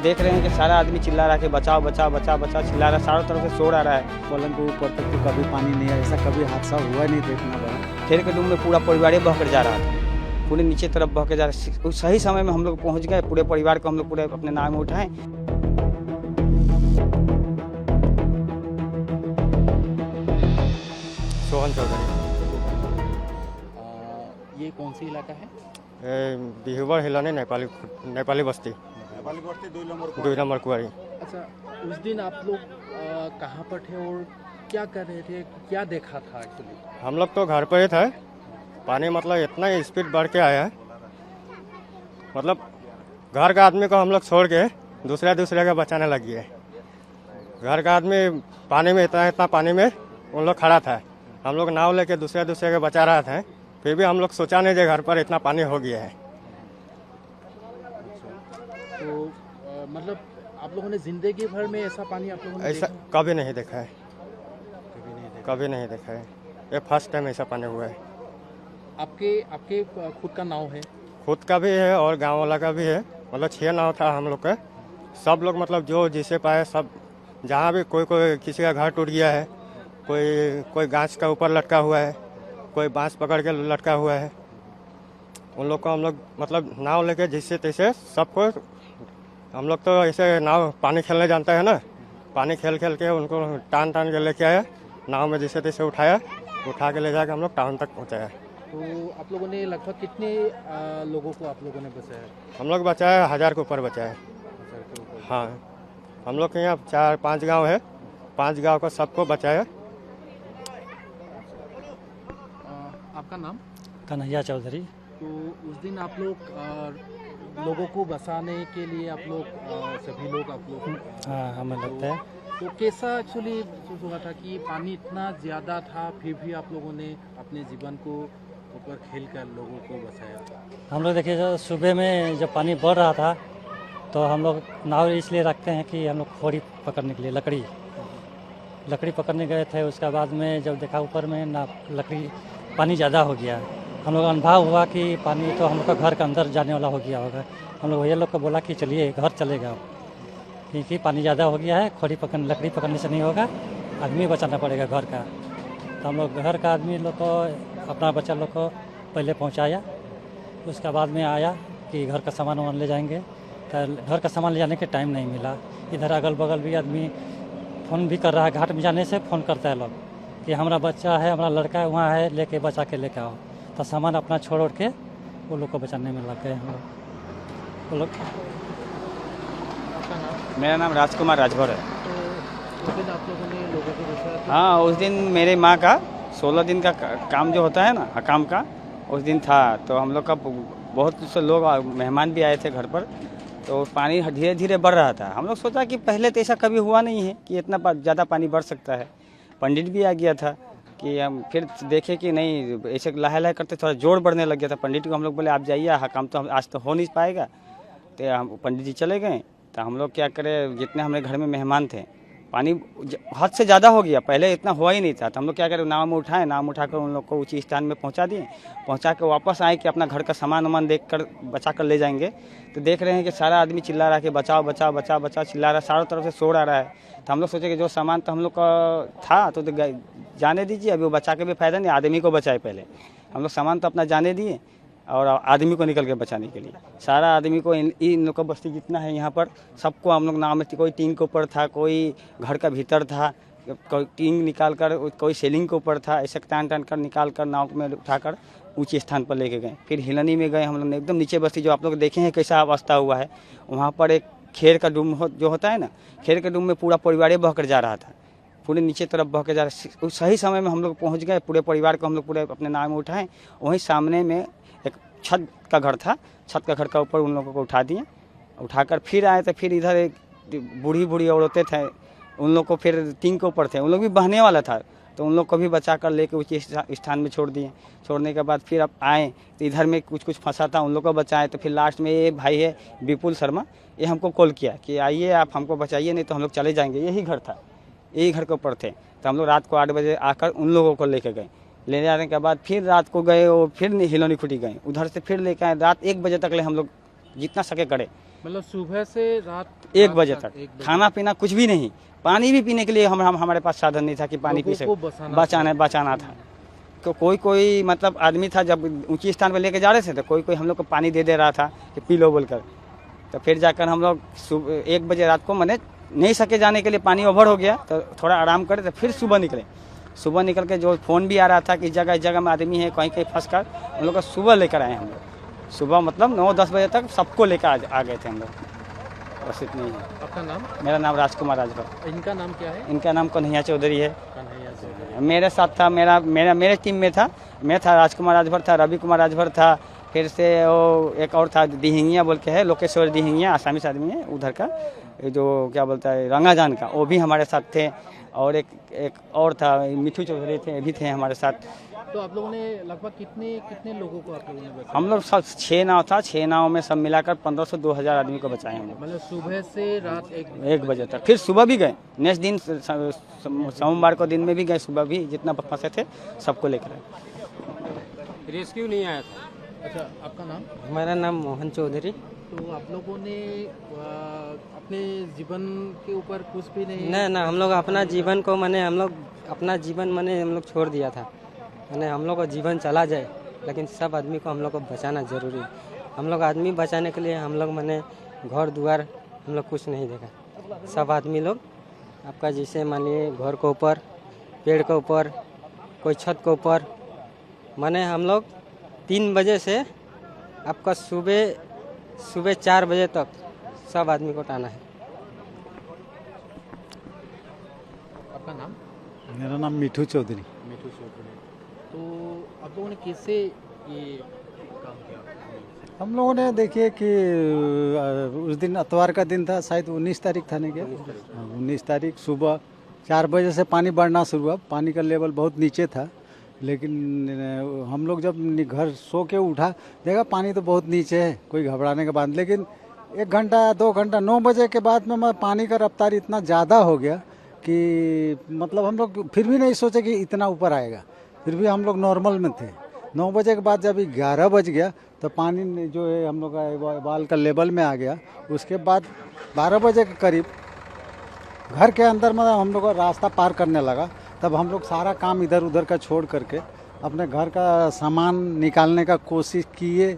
देख रहे हैं कि सारा आदमी चिल्ला रहा है कि बचाओ बचाओ बचाओ बचाओ चिल्ला रहा है, चारों तरफ से शोर आ रहा है। पलंग के ऊपर तक तो कभी पानी नहीं है, ऐसा कभी हादसा हुआ नहीं था इतना बड़ा। खेल के डूब में पूरा परिवार बह कर जा रहा था, पूरे नीचे तरफ बह के जा रहा है। सही समय में हम लोग पहुँच गए, पूरे परिवार को हम लोग पूरे अपने नाव में उठाएं। सोहन चौधरी। ये कौन सी इलाका है? बिहुबर हिलानी नेपाली बस्ती 2 नंबर कुआरी। अच्छा, उस दिन आप लोग कहाँ पर थे और क्या कर रहे थे, क्या देखा था एक्चुअली? हम लोग तो घर पर ही थे। पानी मतलब इतना स्पीड बढ़ के आया है, मतलब घर का आदमी को हम लोग छोड़ के दूसरे का बचाने लगी है। घर का आदमी पानी में इतना पानी में उन लोग खड़ा था, हम लोग नाव लेके दूसरे के बचा रहा था। फिर भी हम लोग सोचा नहीं कि घर पर इतना पानी हो गया है। तो मतलब आप लोगों ने जिंदगी भर में ऐसा पानी आप लोगों ने ऐसा देखा? कभी नहीं देखा है, कभी नहीं देखा है। ये फर्स्ट टाइम ऐसा पानी हुआ है। आपके खुद का नाव है? खुद का भी है और गांव वाला का भी है। मतलब 6 नाव था हम लोग का। सब लोग मतलब जो जिसे पाए सब, जहाँ भी कोई किसी का घर टूट गया है, कोई गाछ का ऊपर लटका हुआ है, कोई बांस पकड़ के लटका हुआ है, उन लोग को हम लोग मतलब नाव लेके जैसे तैसे सबको, हम लोग तो ऐसे नाव पानी खेलने जानता है ना, पानी खेल के उनको टान के लेके आया, नाव में जैसे तैसे उठा के ले जाके हम लोग टाउन तक पहुँचाया। तो आप लोगों ने लगभग कितने लोगों को आप लोगों ने बचाया? हम लोग बचाया 1000 के ऊपर बचाया। हाँ, हम लोग के यहाँ 4-5 गांव है, 5 गांव को सबको बचाया। आपका नाम? कन्हैया चौधरी। तो उस दिन आप लोग लोगों को बचाने के लिए आप लोग सभी लोग आप लोग हाँ, हमें लगता है। तो कैसा एक्चुअली महसूस हुआ था कि पानी इतना ज़्यादा था, फिर भी आप लोगों ने अपने जीवन को ऊपर खेल कर लोगों को बचाया? हम लोग देखिए, जो सुबह में जब पानी बढ़ रहा था तो हम लोग नाव इसलिए रखते हैं कि हम लोग खोरी पकड़ने के लिए लकड़ी पकड़ने गए थे। उसके बाद में जब देखा ऊपर में ना लकड़ी पानी ज़्यादा हो गया, हम लोग अनुभव हुआ कि पानी तो हम लोग का घर के अंदर जाने वाला हो गया होगा। हम लोग भैया लोग को बोला कि चलिए घर चलेगा, क्योंकि पानी ज़्यादा हो गया है, लकड़ी पकड़ने से नहीं होगा, आदमी बचाना पड़ेगा घर का। तो हम लोग घर का आदमी लोग को, अपना बच्चा लोग को पहले पहुंचाया। उसके बाद में आया कि घर का सामान वामान ले जाएंगे, तो घर का सामान ले जाने के टाइम नहीं मिला। इधर अगल बगल भी आदमी फ़ोन भी कर रहा है, घाट में जाने से फ़ोन करता है लोग कि हमारा बच्चा है, हमारा लड़का है वहाँ है, लेके बचा के लेके आओ। तो सामान अपना छोड़ के वो लोग को बचाने में लग गए हम लोग। वो लोग। मेरा नाम राजकुमार राजभर है। तो उस दिन आप लोगों ने लोगों को बचाया? हाँ, उस दिन मेरे माँ का 16 दिन का काम जो होता है ना, हकाम का, उस दिन था। तो हम लोग का बहुत से लोग मेहमान भी आए थे घर पर। तो पानी धीरे धीरे बढ़ रहा था। हम लोग सोचा कि पहले तो ऐसा कभी हुआ नहीं है कि इतना ज़्यादा पानी बढ़ सकता है। पंडित भी आ गया था कि हम फिर देखे कि नहीं, ऐसे लहे करते थोड़ा जोर बढ़ने लग गया था। पंडित को हम लोग बोले आप जाइए, हकाम तो आज तो हो नहीं पाएगा। तो हम पंडित जी चले गए। तो हम लोग क्या करें, जितने हमारे घर में मेहमान थे, पानी हद से ज़्यादा हो गया, पहले इतना हुआ ही नहीं था। तो हम लोग क्या करें, नाव में उठाएं, नाव में उठाकर उन लोग को ऊंची स्थान में पहुंचा दिए। पहुंचा के वापस आए कि अपना घर का सामान वामान देख कर बचा कर ले जाएंगे। तो देख रहे हैं कि सारा आदमी चिल्ला रहा है कि बचाओ बचाओ बचाओ बचाओ चिल्ला रहा है, चारों तरफ से शोर आ रहा है। तो हम लोग सोचे कि जो सामान तो हम लोग का था तो जाने दीजिए, अभी वो बचा के भी फायदा नहीं, आदमी को बचाए पहले। हम लोग सामान तो अपना जाने दिए और आदमी को निकल के बचाने के लिए सारा आदमी को, इन लोग का बस्ती जितना है यहाँ पर सबको हम लोग नाव में, कोई टीन के ऊपर था, कोई घर का भीतर था, कोई टीन निकाल कर, कोई सेलिंग के ऊपर था, ऐसे टान कर निकाल कर नाव में उठाकर ऊंचे स्थान पर लेके गए। फिर हिलनी में गए हम लोग ने, एकदम नीचे बस्ती जो आप लोग देखे हैं कैसा अवस्था हुआ है। वहाँ पर एक खेर का डूम जो होता है ना, खेर के डूम में पूरा परिवार बह कर जा रहा था, पूरे नीचे तरफ बह के जा रहा। सही समय में हम लोग पहुँच गए, पूरे परिवार को हम लोग पूरे अपने नाव में उठाएं। वहीं सामने में एक छत का घर था, छत का घर का ऊपर उन लोगों को उठा दिए। उठाकर फिर आए तो फिर इधर एक बूढ़ी औरतें थे, उन लोग को फिर टीन के ऊपर थे, उन लोग भी बहने वाला था, तो उन लोग को भी बचा कर लेके ऊँचे स्थान में छोड़ दिए। छोड़ने के बाद फिर अब आए तो इधर में कुछ फंसा था, उन लोग को बचाए। तो फिर लास्ट में ये भाई है विपुल शर्मा, ये हमको कॉल किया कि आइए आप हमको बचाइए, नहीं तो हम लोग चले जाएंगे। यही घर था, यही घर के ऊपर थे। तो हम लोग रात को 8 बजे आकर उन लोगों को लेके गए। ले जाने के बाद फिर रात को गए और फिर हिलोनी खुटी गए, उधर से फिर लेके आए। रात 1 बजे तक ले हम लोग जितना सके करे मतलब सुबह से रात 1 बजे रात तक 1 बजे खाना पीना कुछ भी नहीं, पानी भी पीने के लिए हम हमारे पास साधन नहीं था कि पानी पी लोगों को सके, बचाना था। तो कोई मतलब आदमी था, जब ऊंची स्थान पर लेके जा रहे थे तो कोई हम लोग को पानी दे रहा था कि पी लो बोलकर। तो फिर जाकर हम लोग 1 बजे रात को मैंने नहीं सके जाने के लिए, पानी ओवर हो गया तो थोड़ा आराम करे, तो फिर सुबह निकल के जो फ़ोन भी आ रहा था कि इस जगह में आदमी है, कहीं फंस कर, हम लोग को सुबह लेकर आए हम लोग। सुबह मतलब 9-10 बजे तक सबको लेकर आ गए थे हम लोग। बस इतनी ही है। आपका नाम? मेरा नाम राजकुमार राजभर। इनका नाम क्या है? इनका नाम कन्हैया चौधरी है। कन्हैया चौधरी। मेरे साथ था, मेरे टीम में था, मैं था, राजकुमार राजभर था, रवि कुमार राजभर था, फिर से वो एक और था दिहिंगिया बोल के है, लोकेश्वर दिहिंगिया, आसामीस आदमी है उधर का, जो क्या बोलता है रंगाजान का, वो भी हमारे साथ थे। और एक और था मिठू चौधरी थे, ये भी थे हमारे साथ। तो आप लोगों ने लगभग कितने लोगों को आप लोगों ने बचाया? हम लोग सब 6 नाव था, 6 नाव में सब मिलाकर 1500-2000 आदमी को बचाए हम लोग। मतलब सुबह से रात 1 बजे तक, फिर सुबह भी गए, नेक्स्ट दिन सोमवार को दिन में भी गए, सुबह भी जितना फंसे थे सबको लेकर आए। रेस्क्यू नहीं आया था। अच्छा, आपका नाम? हमारा नाम मोहन चौधरी। तो आप लोगों ने अपने जीवन के ऊपर कुछ भी नहीं? ना हम लोग अपना जीवन को हम लोग अपना जीवन हम लोग छोड़ दिया था। हम लोग का जीवन चला जाए, लेकिन सब आदमी को हम लोग को बचाना जरूरी है। हम लोग आदमी बचाने के लिए हम लोग घर द्वार हम लोग कुछ नहीं देखा। सब आदमी लोग आपका जैसे मानिए घर के ऊपर, पेड़ के ऊपर, कोई छत के ऊपर, हम लोग 3 बजे से आपका सुबह 4 बजे तक सब आदमी को टाना है। आपका नाम? मेरा नाम मिठू चौधरी। मिठू चौधरी। तो आप लोगों ने कैसे ये काम किया? हम लोगों ने देखिए कि उस दिन इतवार का दिन था, शायद 19 तारीख था नहीं क्या? 19 तारीख सुबह 4 बजे से पानी बढ़ना शुरू हुआ। पानी का लेवल बहुत नीचे था, लेकिन हम लोग जब घर सो के उठा, देखा पानी तो बहुत नीचे है, कोई घबराने के बाद। लेकिन 1 घंटा 2 घंटा 9 बजे के बाद में पानी का रफ्तार इतना ज़्यादा हो गया कि मतलब हम लोग फिर भी नहीं सोचे कि इतना ऊपर आएगा, फिर भी हम लोग नॉर्मल में थे। 9 बजे के बाद जब 11 बज गया तो पानी जो है हम लोग का बाल का लेवल में आ गया। उसके बाद 12 बजे के करीब घर के अंदर मतलब हम लोग का रास्ता पार करने लगा। तब हम लोग सारा काम इधर उधर का छोड़ करके अपने घर का सामान निकालने का कोशिश किए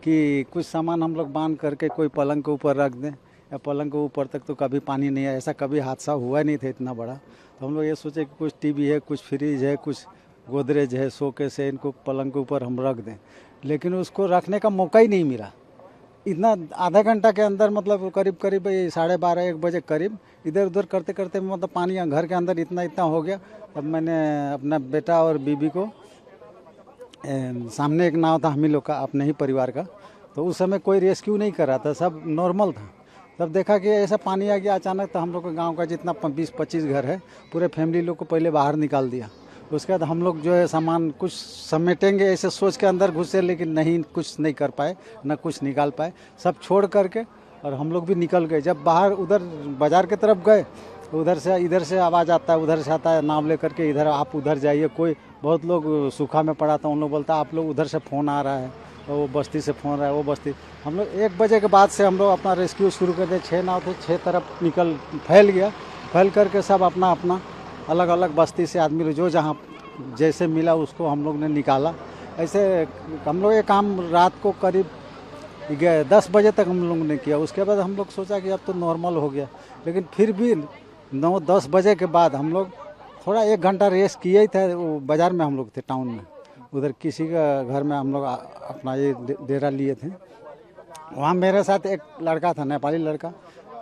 कि कुछ सामान हम लोग बांध करके कोई पलंग के ऊपर रख दें, या पलंग के ऊपर तक तो कभी पानी नहीं आया, ऐसा कभी हादसा हुआ नहीं था इतना बड़ा। तो हम लोग ये सोचे कि कुछ टीवी है, कुछ फ्रिज है, कुछ गोदरेज है, शोकेस है, इनको पलंग के ऊपर हम रख दें, लेकिन उसको रखने का मौका ही नहीं मिला। इतना आधा घंटा के अंदर मतलब करीब 12:30-1 बजे करीब इधर उधर करते करते मतलब पानी घर के अंदर इतना हो गया। तब मैंने अपना बेटा और बीबी को, सामने एक नाव था हम ही लोग का, अपने ही परिवार का, तो उस समय कोई रेस्क्यू नहीं कर रहा था, सब नॉर्मल था। तब देखा कि ऐसा पानी आ गया अचानक, तो हम लोग के गाँव का जितना 20-25 घर है, पूरे फैमिली लोग को पहले बाहर निकाल दिया। उसके बाद हम लोग जो है सामान कुछ समेटेंगे ऐसे सोच के अंदर घुसे, लेकिन नहीं, कुछ नहीं कर पाए, ना कुछ निकाल पाए, सब छोड़ करके और हम लोग भी निकल गए। जब बाहर उधर बाजार की तरफ गए, उधर से इधर से आवाज़ आता है, उधर से आता है, नाव ले करके इधर आप उधर जाइए। कोई बहुत लोग सूखा में पड़ा था, उन लोग बोलता आप लोग उधर से फ़ोन आ रहा है, और वो बस्ती से फ़ोन रहा है, वो बस्ती। हम लोग 1 बजे के बाद से हम लोग अपना रेस्क्यू शुरू कर दिए। 6 नाव थे, 6 तरफ फैल गया, फैल करके सब अपना अपना अलग अलग बस्ती से आदमी जो जहाँ जैसे मिला उसको हम लोग ने निकाला। ऐसे हम लोग ये काम रात को करीब 10 बजे तक हम लोग ने किया। उसके बाद हम लोग सोचा कि अब तो नॉर्मल हो गया, लेकिन फिर भी 9-10 बजे के बाद हम लोग थोड़ा 1 घंटा रेस्ट किए ही थे। वो बाज़ार में हम लोग थे, टाउन में, उधर किसी का घर में हम लोग अपना ये डेरा लिए थे। वहाँ मेरे साथ एक लड़का था, नेपाली लड़का,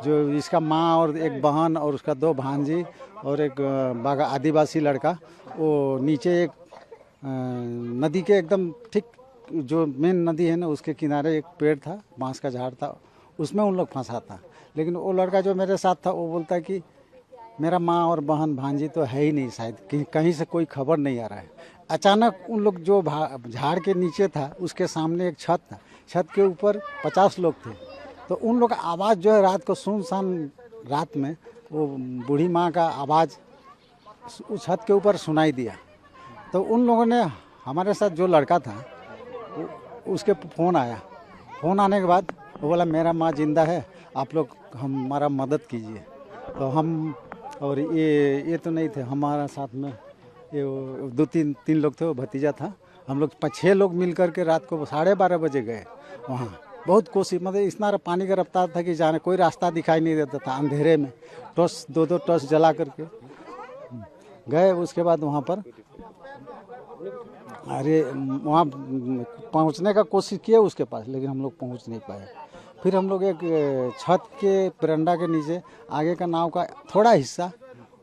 जो इसका माँ और एक बहन और उसका 2 भांजी और एक बागा आदिवासी लड़का, वो नीचे एक नदी के एकदम ठीक जो मेन नदी है ना, उसके किनारे एक पेड़ था, बांस का झाड़ था, उसमें उन लोग फंसा था। लेकिन वो लड़का जो मेरे साथ था वो बोलता है कि मेरा माँ और बहन भांजी तो है ही नहीं, शायद कहीं से कोई खबर नहीं आ रहा है। अचानक उन लोग जो झाड़ के नीचे था, उसके सामने एक छत था, छत के ऊपर 50 लोग थे। तो उन लोग का आवाज़ जो है रात को सुनसान रात में, वो बूढ़ी माँ का आवाज़ उस छत के ऊपर सुनाई दिया। तो उन लोगों ने, हमारे साथ जो लड़का था उसके फ़ोन आया। फ़ोन आने के बाद वो बोला मेरा माँ जिंदा है, आप लोग हमारा मदद कीजिए। तो हम और ये तो नहीं थे हमारा साथ में, ये दो तीन लोग थे, वो भतीजा था। हम लोग 5-6 लोग मिल करके रात को 12:30 बजे गए वहाँ। बहुत कोशिश, मतलब इतना पानी का रफ्तार था कि जाने कोई रास्ता दिखाई नहीं देता था। अंधेरे में टॉर्च 2 टॉर्च जला करके गए। उसके बाद वहाँ पर वहाँ पहुँचने का कोशिश किए उसके पास, लेकिन हम लोग पहुँच नहीं पाए। फिर हम लोग एक छत के बरंडा के नीचे आगे का नाव का थोड़ा हिस्सा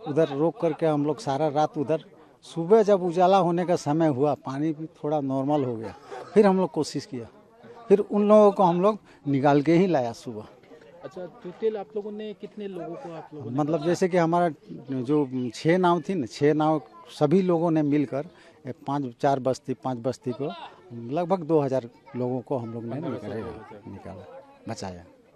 उधर रोक करके हम लोग सारा रात उधर। सुबह जब उजाला होने का समय हुआ, पानी भी थोड़ा नॉर्मल हो गया, फिर हम लोग कोशिश किया, फिर उन लोगों को हम लोग निकाल के ही लाया सुबह। अच्छा, टोटल आप लोगों ने कितने लोगों को आप लोगों ने? मतलब जैसे कि हमारा जो 6 नाव थी ना, 6 नाव सभी लोगों ने मिलकर 5 बस्ती को लगभग 2000 लोगों को हम लोग ने निकाला, बचाया।